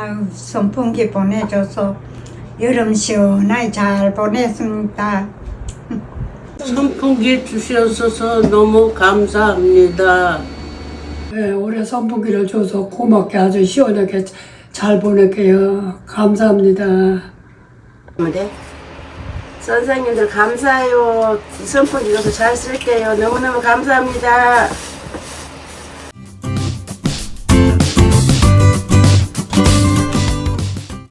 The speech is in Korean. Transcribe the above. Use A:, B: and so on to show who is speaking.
A: 아유, 선풍기 보내줘서 여름 시원하게 잘 보냈습니다.
B: 선풍기 주셔서 너무 감사합니다.
C: 네, 올해 선풍기를 줘서 고맙게 아주 시원하게 잘 보낼게요. 감사합니다.
D: 네. 선생님들 감사해요. 선풍기 줘서 잘 쓸게요. 너무너무 감사합니다.